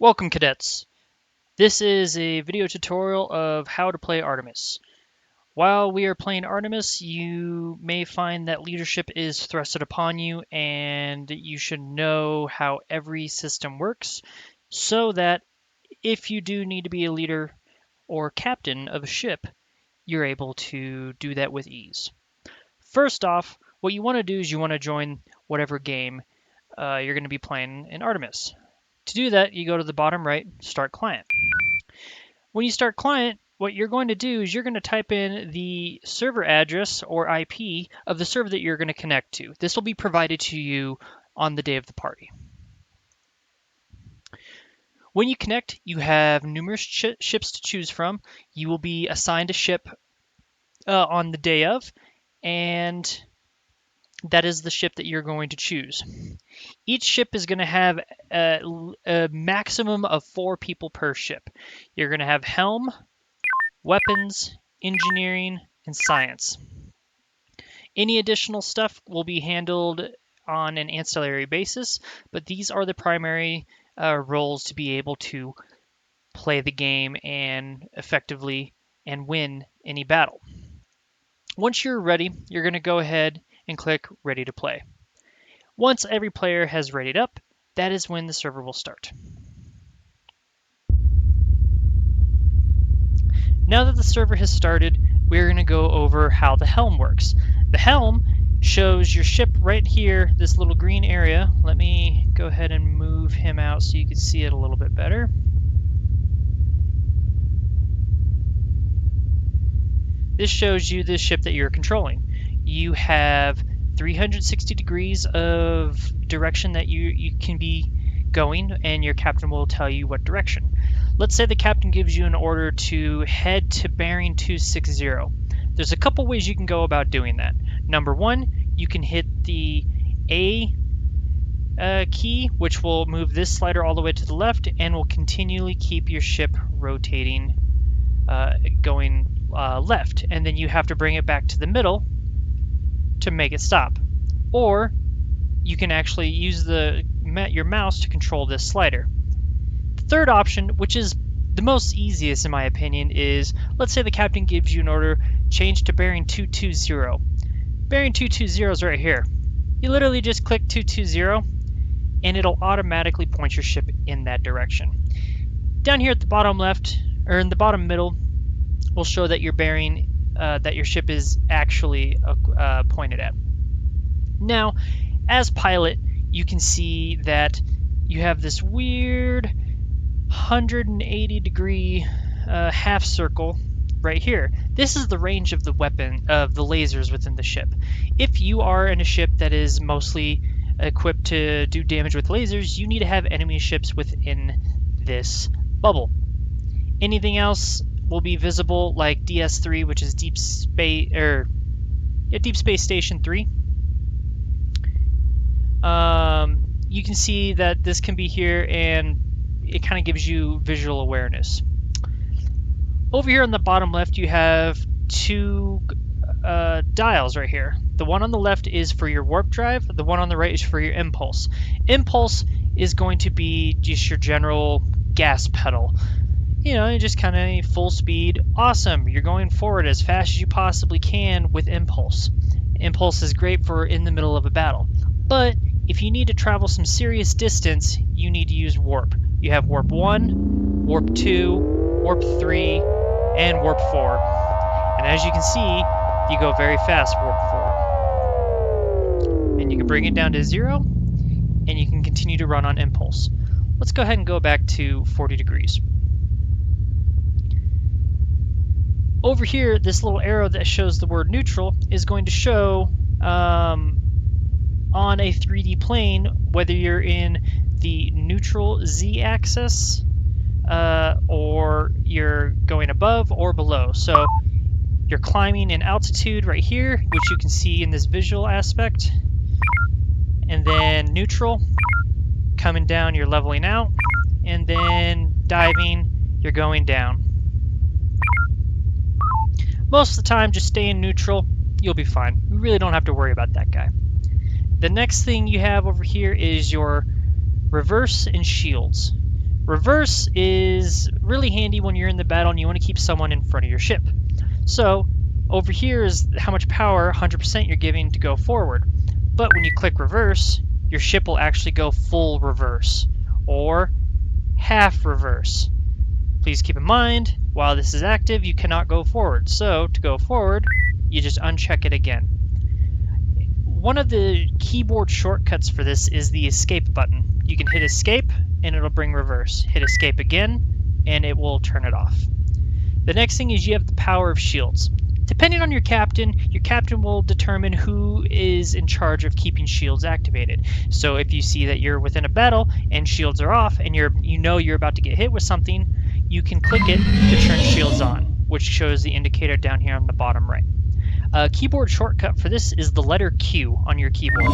Welcome, cadets. This is a video tutorial of how to play Artemis. While we are playing Artemis, you may find that leadership is thrusted upon you, and you should know how every system works so that if you do need to be a leader or captain of a ship, you're able to do that with ease. First off, what you want to do is you want to join whatever game you're going to be playing in Artemis. To do that, you go to the bottom right, Start Client. When you start client, what you're going to do is you're going to type in the server address or IP of the server that you're going to connect to. This will be provided to you on the day of the party. When you connect, you have numerous ships to choose from. You will be assigned a ship on the day of, and that is the ship that you're going to choose. Each ship is going to have a maximum of 4 people per ship. You're going to have Helm, weapons, engineering, and science. Any additional stuff will be handled on an ancillary basis, but these are the primary roles to be able to play the game and effectively and win any battle. Once you're ready, you're going to go ahead and click Ready to Play. Once every player has readied up, that is when the server will start. Now that the server has started, we're going to go over how the helm works. The helm shows your ship right here, this little green area. Let me go ahead and move him out so you can see it a little bit better. This shows you the ship that you're controlling. You have 360 degrees of direction that you can be going, and your captain will tell you what direction. Let's say the captain gives you an order to head to bearing 260. There's a couple ways you can go about doing that. Number one, you can hit the A key, which will move this slider all the way to the left and will continually keep your ship rotating, going left, and then you have to bring it back to the middle to make it stop. Or you can actually use your mouse to control this slider. The third option, which is the most easiest in my opinion, is let's say the captain gives you an order, change to bearing 220. Bearing 220 is right here. You literally just click 220 and it'll automatically point your ship in that direction. Down here at the bottom left, or in the bottom middle, will show that your bearing, that your ship is actually pointed at. Now, as pilot, you can see that you have this weird 180 degree half circle right here. This is the range of the weapon, of the lasers within the ship. If you are in a ship that is mostly equipped to do damage with lasers, you need to have enemy ships within this bubble. Anything else will be visible, like DS3, which is Deep Space Station 3. You can see that this can be here, and it kind of gives you visual awareness. Over here on the bottom left, you have 2 dials right here. The one on the left is for your warp drive. The one on the right is for your impulse. Impulse is going to be just your general gas pedal. You know, just kind of full speed. Awesome. You're going forward as fast as you possibly can with impulse. Impulse is great for in the middle of a battle. But if you need to travel some serious distance, you need to use warp. You have warp 1, warp 2, warp 3, and warp 4. And as you can see, you go very fast warp 4. And you can bring it down to 0, and you can continue to run on impulse. Let's go ahead and go back to 40 degrees. Over here, this little arrow that shows the word neutral is going to show on a 3D plane whether you're in the neutral z-axis or you're going above or below. So you're climbing in altitude right here, which you can see in this visual aspect, and then neutral, coming down, you're leveling out, and then diving, you're going down. Most of the time, just stay in neutral, you'll be fine. You really don't have to worry about that guy. The next thing you have over here is your reverse and shields. Reverse is really handy when you're in the battle and you want to keep someone in front of your ship. So over here is how much power, 100%, you're giving to go forward. But when you click reverse, your ship will actually go full reverse or half reverse. Please keep in mind, while this is active, you cannot go forward. So to go forward, you just uncheck it again. One of the keyboard shortcuts for this is the escape button. You can hit escape and it'll bring reverse. Hit escape again and it will turn it off. The next thing is you have the power of shields. Depending on your captain will determine who is in charge of keeping shields activated. So if you see that you're within a battle and shields are off and you know you're about to get hit with something, you can click it to turn shields on, which shows the indicator down here on the bottom right. A keyboard shortcut for this is the letter Q on your keyboard.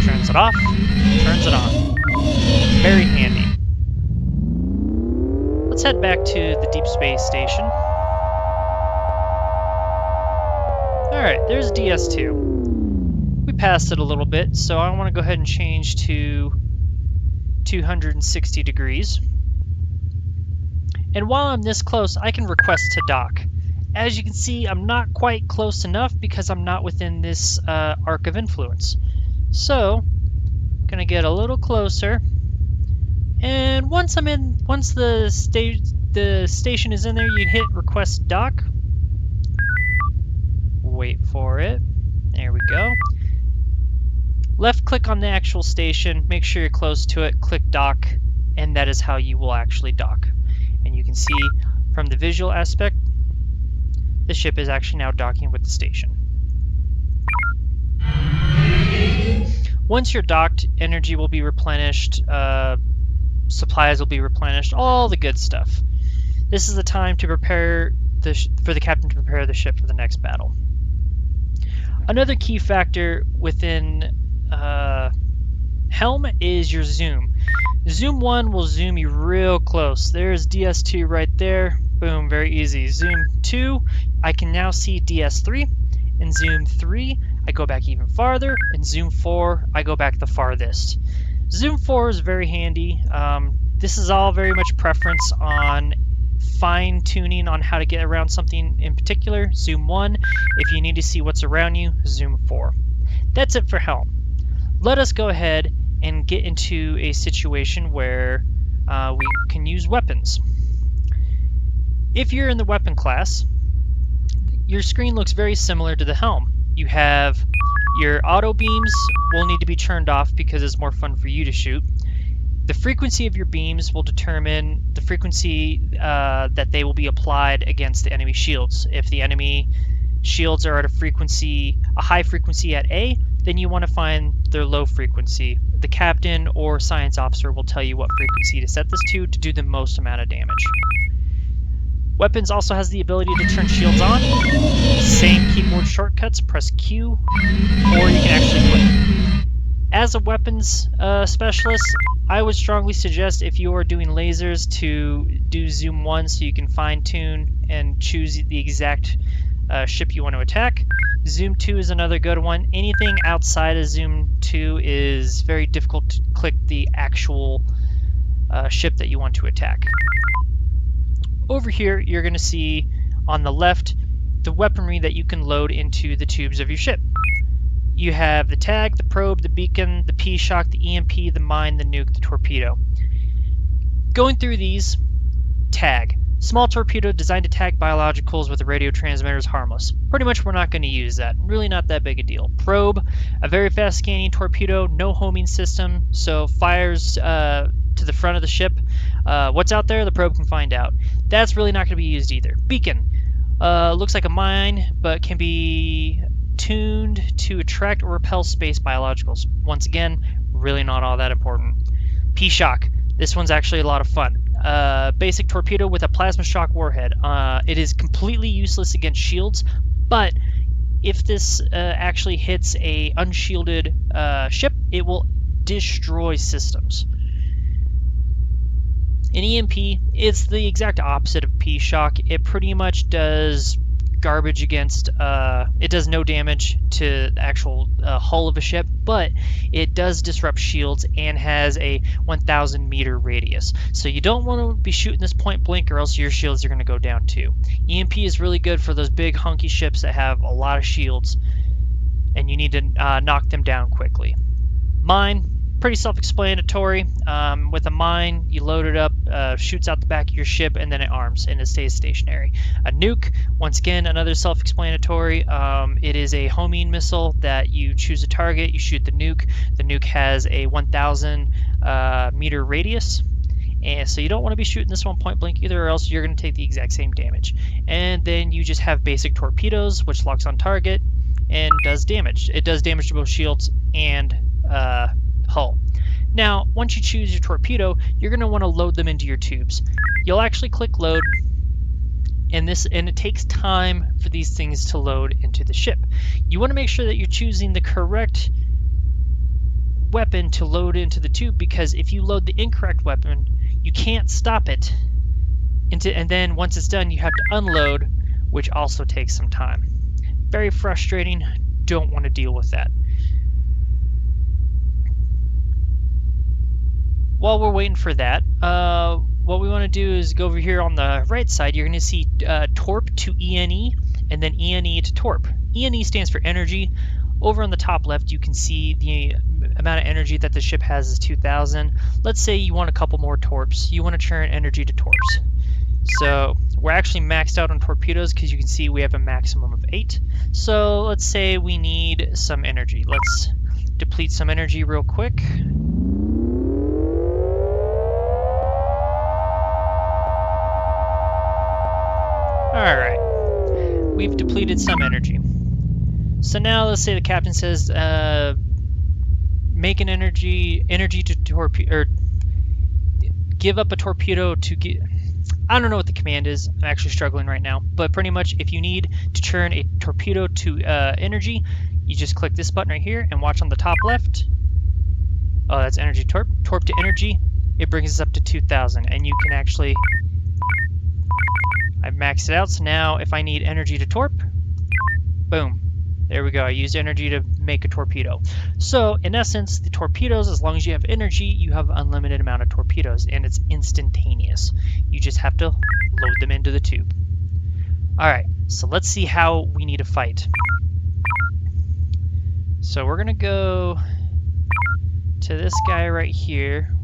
Turns it off, turns it on. Very handy. Let's head back to the Deep Space Station. Alright, there's DS2. We passed it a little bit, so I want to go ahead and change to 260 degrees. And while I'm this close, I can request to dock. As you can see, I'm not quite close enough because I'm not within this arc of influence. So, I'm gonna get a little closer. And once the station is in there, you hit request dock. Wait for it. There we go. Left click on the actual station, make sure you're close to it, click dock, and that is how you will actually dock. And you can see from the visual aspect, the ship is actually now docking with the station. Once you're docked, energy will be replenished, supplies will be replenished, all the good stuff. This is the time to prepare for the captain to prepare the ship for the next battle. Another key factor within Helm is your zoom. Zoom 1 will zoom you real close. There's DS2 right there. Boom, very easy. Zoom 2, I can now see DS3. In zoom 3, I go back even farther. In zoom 4, I go back the farthest. Zoom 4 is very handy. This is all very much preference on fine-tuning on how to get around something in particular. Zoom 1, if you need to see what's around you, zoom 4. That's it for Helm. Let us go ahead and get into a situation where we can use weapons. If you're in the weapon class, your screen looks very similar to the Helm. You have your auto beams will need to be turned off because it's more fun for you to shoot. The frequency of your beams will determine the frequency that they will be applied against the enemy shields. If the enemy shields are at a high frequency at A, then you want to find their low frequency. The captain or science officer will tell you what frequency to set this to do the most amount of damage. Weapons also has the ability to turn shields on. Same keyboard shortcuts, press Q, or you can actually click. As a weapons specialist, I would strongly suggest if you are doing lasers to do zoom 1 so you can fine-tune and choose the exact ship you want to attack. Zoom 2 is another good one. Anything outside of zoom 2 is very difficult to click the actual ship that you want to attack. Over here, you're going to see on the left the weaponry that you can load into the tubes of your ship. You have the tag, the probe, the beacon, the P-shock, the EMP, the mine, the nuke, the torpedo. Going through these, tag. Small torpedo designed to tag biologicals with a radio transmitter is harmless. Pretty much we're not going to use that. Really not that big a deal. Probe, a very fast scanning torpedo, no homing system, so fires to the front of the ship. What's out there, the probe can find out. That's really not going to be used either. Beacon, looks like a mine, but can be tuned to attract or repel space biologicals. Once again, really not all that important. P-shock, this one's actually a lot of fun. Basic torpedo with a plasma shock warhead. It is completely useless against shields, but if this actually hits a unshielded ship, it will destroy systems. An EMP is the exact opposite of P-shock. It pretty much does garbage against, it does no damage to the actual hull of a ship, but it does disrupt shields and has a 1,000 meter radius. So you don't want to be shooting this point blank, or else your shields are going to go down too. EMP is really good for those big hunky ships that have a lot of shields, and you need to knock them down quickly. Mine, pretty self-explanatory. With a mine, you load it up, shoots out the back of your ship, and then it arms, and it stays stationary. A nuke, once again, another self-explanatory. It is a homing missile that you choose a target, you shoot the nuke. The nuke has a 1,000 meter radius, and so you don't want to be shooting this one point blank either, or else you're going to take the exact same damage. And then you just have basic torpedoes, which locks on target and does damage. It does damage to both shields and hull. Now, once you choose your torpedo, you're going to want to load them into your tubes. You'll actually click load, and it takes time for these things to load into the ship. You want to make sure that you're choosing the correct weapon to load into the tube, because if you load the incorrect weapon, you can't stop it. And then once it's done, you have to unload, which also takes some time. Very frustrating. Don't want to deal with that. While we're waiting for that, what we want to do is go over here on the right side. You're going to see torp to ENE, and then ENE to torp. ENE stands for energy. Over on the top left, you can see the amount of energy that the ship has is 2,000. Let's say you want a couple more torps. You want to turn energy to torps. So we're actually maxed out on torpedoes, because you can see we have a maximum of 8. So let's say we need some energy. Let's deplete some energy real quick. Alright, we've depleted some energy. So now let's say the captain says, make an energy to torpedo, or give up a torpedo to get, I don't know what the command is, I'm actually struggling right now, but pretty much if you need to turn a torpedo to energy, you just click this button right here and watch on the top left. Oh, that's energy torp to energy. It brings us up to 2,000, and you can actually, I've maxed it out, so now if I need energy to torp, boom, there we go. I used energy to make a torpedo. So in essence, the torpedoes, as long as you have energy, you have an unlimited amount of torpedoes, and it's instantaneous. You just have to load them into the tube. Alright, so let's see how we need to fight. So we're going to go to this guy right here,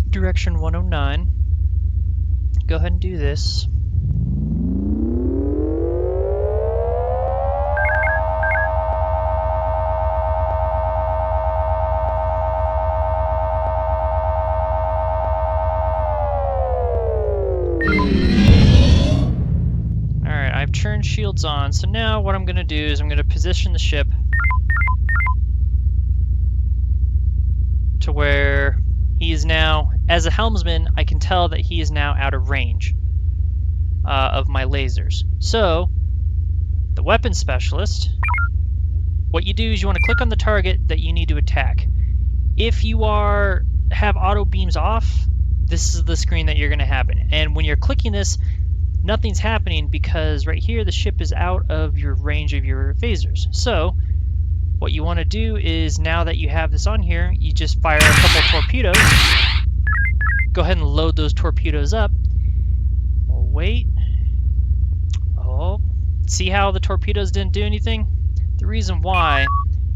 direction 109. Go ahead and do this. Alright, I've turned shields on, so now what I'm going to do is I'm going to position the ship to where he is now, as a helmsman, I can tell that he is now out of range of my lasers. So, the weapons specialist, what you do is you want to click on the target that you need to attack. If you have auto beams off, this is the screen that you're going to happen. And when you're clicking this, nothing's happening because right here the ship is out of your range of your phasers. So, what you want to do is, now that you have this on here, you just fire a couple torpedoes. Go ahead and load those torpedoes up. We'll wait. Oh, see how the torpedoes didn't do anything? The reason why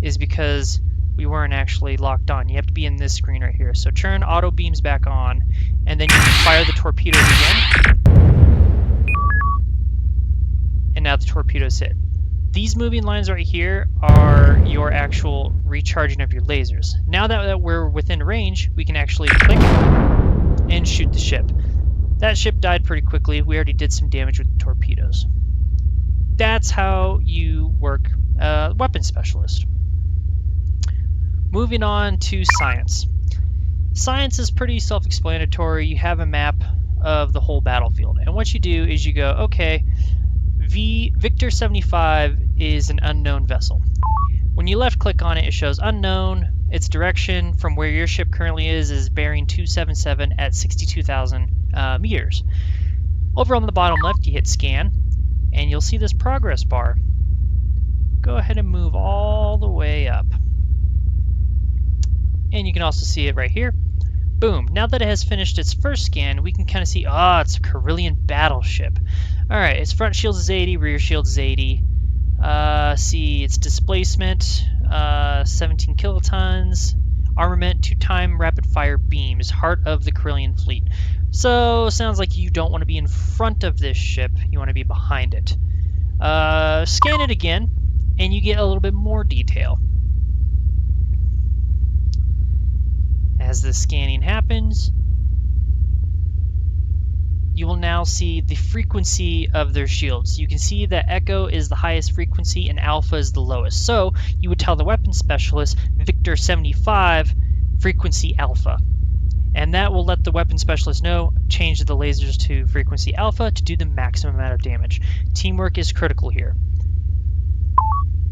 is because we weren't actually locked on. You have to be in this screen right here. So turn auto beams back on, and then you can fire the torpedoes again. And now the torpedoes hit. These moving lines right here are your actual recharging of your lasers. Now that we're within range, we can actually click and shoot the ship. That ship died pretty quickly. We already did some damage with the torpedoes. That's how you work weapons specialist. Moving on to science. Science is pretty self-explanatory. You have a map of the whole battlefield, and what you do is you go, okay, Victor 75 is an unknown vessel. When you left click on it, it shows unknown. Its direction from where your ship currently is bearing 277 at 62,000 meters. Over on the bottom left, you hit scan, and you'll see this progress bar. go ahead and move all the way up. And you can also see it right here. Boom. Now that it has finished its first scan, we can kind of see, it's a Carillion battleship. Alright, its front shield is 80, rear shield is 80. See, its displacement, 17 kilotons. Armament, 2-time rapid-fire beams, heart of the Carillion fleet. So, sounds like you don't want to be in front of this ship, you want to be behind it. Scan it again, and you get a little bit more detail. As the scanning happens, you will now see the frequency of their shields. You can see that Echo is the highest frequency and Alpha is the lowest. So you would tell the weapon specialist Victor 75 frequency Alpha. And that will let the weapon specialist know, change the lasers to frequency Alpha to do the maximum amount of damage. Teamwork is critical here.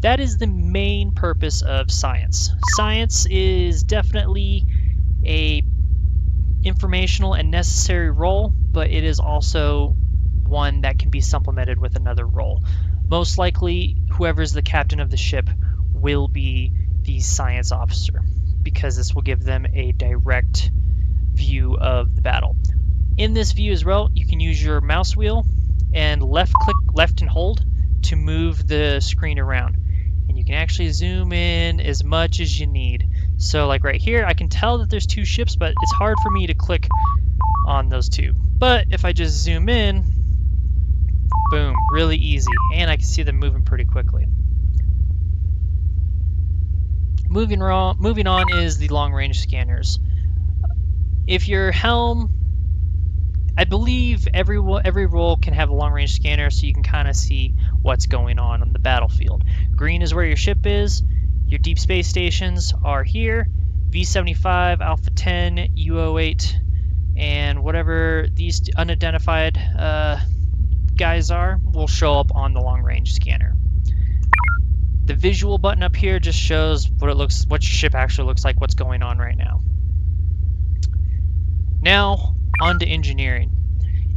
That is the main purpose of science. Science is definitely a informational and necessary role, but it is also one that can be supplemented with another role. Most likely, whoever's the captain of the ship will be the science officer, because this will give them a direct view of the battle. In this view as well, you can use your mouse wheel and left and hold to move the screen around. And you can actually zoom in as much as you need. So like right here, I can tell that there's 2 ships, but it's hard for me to click on those 2. But if I just zoom in, boom, really easy. And I can see them moving pretty quickly. Moving on is the long-range scanners. If your Helm, I believe every role can have a long-range scanner, so you can kind of see what's going on the battlefield. Green is where your ship is. Your deep space stations are here. V75, Alpha 10, UO8, and whatever these unidentified guys are will show up on the long-range scanner. The visual button up here just shows what your ship actually looks like, what's going on right now. Now, on to engineering.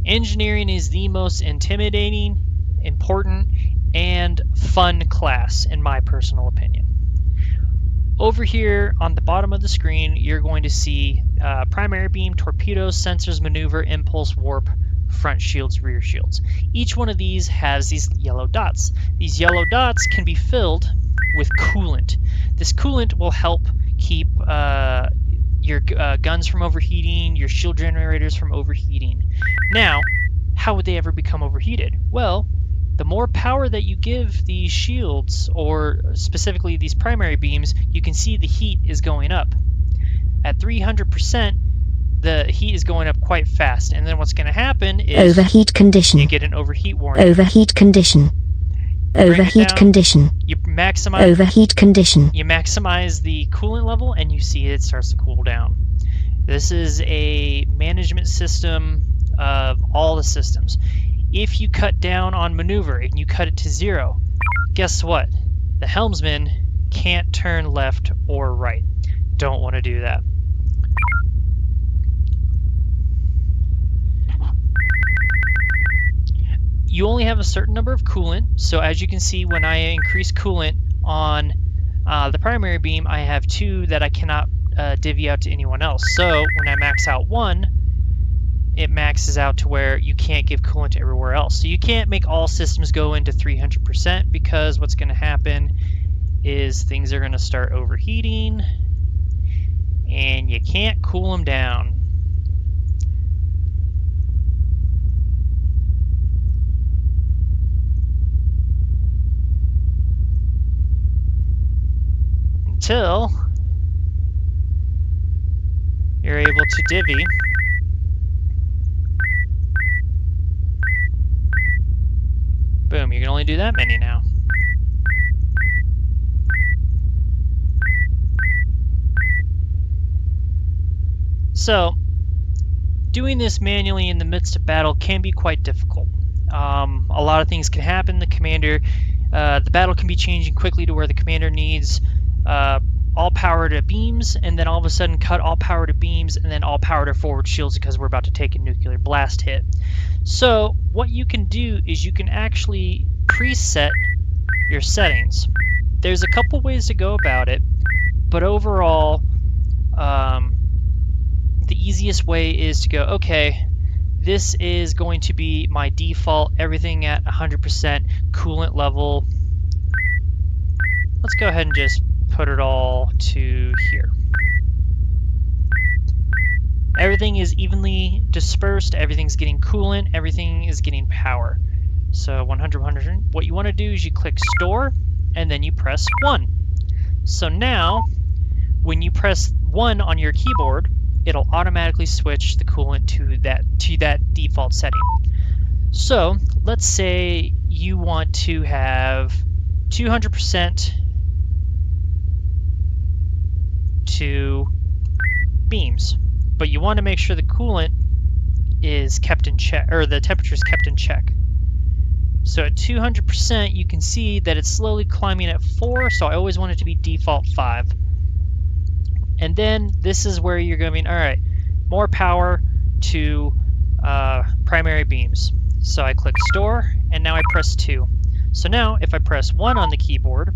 Engineering is the most intimidating, important, and fun class, in my personal opinion. Over here on the bottom of the screen, you're going to see primary beam, torpedoes, sensors, maneuver, impulse, warp, front shields, rear shields. Each one of these has these yellow dots. These yellow dots can be filled with coolant. This coolant will help keep your guns from overheating, your shield generators from overheating. Now, how would they ever become overheated? Well, the more power that you give these shields, or specifically these primary beams, you can see the heat is going up. At 300%, the heat is going up quite fast, and then what's going to happen is overheat condition. You get an overheat warning. Overheat condition. Overheat condition. You maximize overheat condition. You maximize the coolant level, and you see it starts to cool down. This is a management system of all the systems. If you cut down on maneuver and you cut it to 0, guess what? The helmsman can't turn left or right. Don't want to do that. You only have a certain number of coolant, so as you can see, when I increase coolant on the primary beam, I have 2 that I cannot divvy out to anyone else. So when I max out 1, it maxes out to where you can't give coolant to everywhere else. So you can't make all systems go into 300%, because what's going to happen is things are going to start overheating, and you can't cool them down. Until you're able to divvy. Boom, you can only do that many now. So, doing this manually in the midst of battle can be quite difficult. A lot of things can happen. The battle can be changing quickly to where the commander needs all power to beams, and then all of a sudden cut all power to beams, and then all power to forward shields because we're about to take a nuclear blast hit. So what you can do is you can actually preset your settings. There's a couple ways to go about it, but overall, the easiest way is to go, okay, this is going to be my default, everything at 100% coolant level. Let's go ahead and just put it all to here. Everything is evenly dispersed, everything's getting coolant, everything is getting power. So 100, 100. What you want to do is you click store, and then you press 1. So now, when you press 1 on your keyboard, it'll automatically switch the coolant to that default setting. So let's say you want to have 200% to beams, but you want to make sure the coolant is kept in check, or the temperature is kept in check. So at 200%, you can see that it's slowly climbing at 4, so I always want it to be default 5. And then this is where you're going to be, all right, more power to primary beams. So I click store, and now I press 2. So now if I press 1 on the keyboard,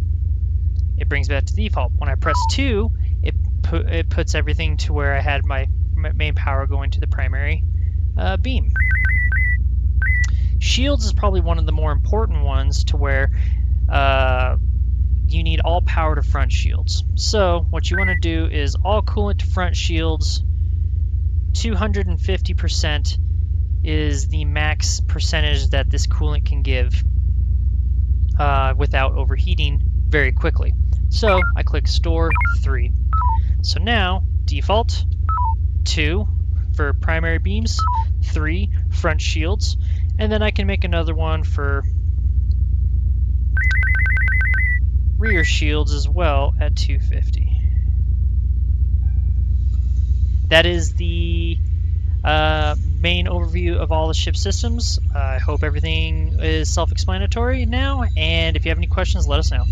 it brings back to default. When I press 2, it puts everything to where I had my main power going to the primary beam. Shields is probably one of the more important ones, to where you need all power to front shields. So what you want to do is all coolant to front shields. 250% is the max percentage that this coolant can give without overheating very quickly. So I click store 3. So now default 2 for primary beams, 3 front shields, and then I can make another one for rear shields as well at 250. That is the main overview of all the ship systems. I hope everything is self-explanatory now, and if you have any questions, let us know.